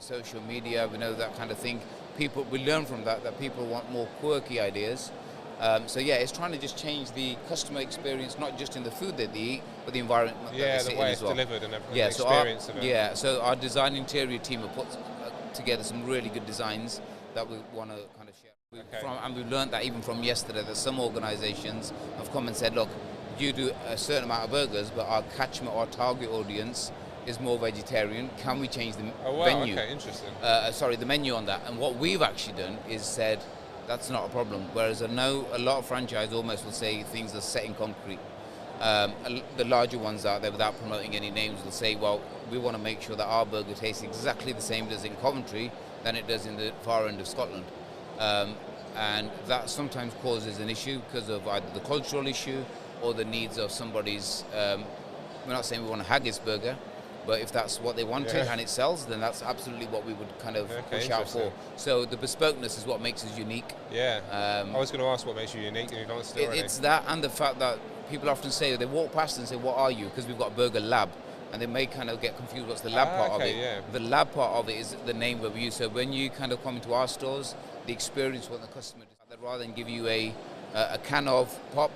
social media, we know that kind of thing. We learn from that people want more quirky ideas. So yeah, it's trying to just change the customer experience, not just in the food that they eat, but the environment that they sit in as well. Yeah, the way it's delivered and everything, Yeah, the experience of it. Yeah, so our design interior team have put together some really good designs that we want to kind of share. And we've learned that even from yesterday, that some organizations have come and said, look, you do a certain amount of burgers, but our catchment or target audience is more vegetarian. Can we change the menu? Okay, interesting. The menu on that. And what we've actually done is said, that's not a problem. Whereas I know a lot of franchise almost will say things are set in concrete. The larger ones out there, without promoting any names, will say, well, we want to make sure that our burger tastes exactly the same as in Coventry than it does in the far end of Scotland. And that sometimes causes an issue because of either the cultural issue or the needs of somebody's, we're not saying we want a haggis burger, but if that's what they wanted and it sells, then that's absolutely what we would kind of push out for. So the bespokeness is what makes us unique. Yeah, I was going to ask what makes you unique, and you've answered it already. It's that, and the fact that people often say, they walk past and say, what are you? Because we've got a burger lab, and they may kind of get confused what's the lab part of it. Yeah. The lab part of it is the name that we use. So when you kind of come into our stores, the experience what the customer does, rather than give you a can of pop,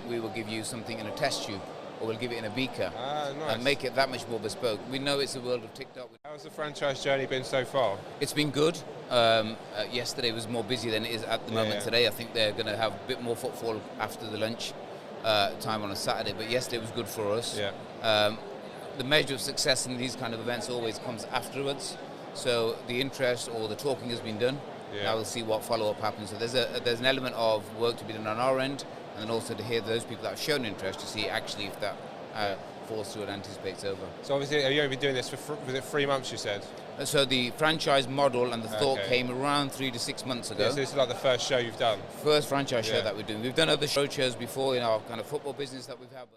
we will give you something in a test tube, or we'll give it in a beaker, nice. And make it that much more bespoke. We know it's a world of TikTok. How's the franchise journey been so far? It's been good. Yesterday was more busy than it is at the moment today. I think they're going to have a bit more footfall after the lunch time on a Saturday, but yesterday was good for us. Yeah. The measure of success in these kind of events always comes afterwards. So the interest or the talking has been done. Now we'll see what follow-up happens. So there's an element of work to be done on our end, and then also to hear those people that have shown interest to see actually if that falls through and anticipates over. So obviously, you've only been doing this for was it 3 months, you said? So the franchise model and the thought came around 3 to 6 months ago. Yeah, so this is like the first show you've done? First franchise show that we're doing. We've done other road shows before in our kind of football business that we've had.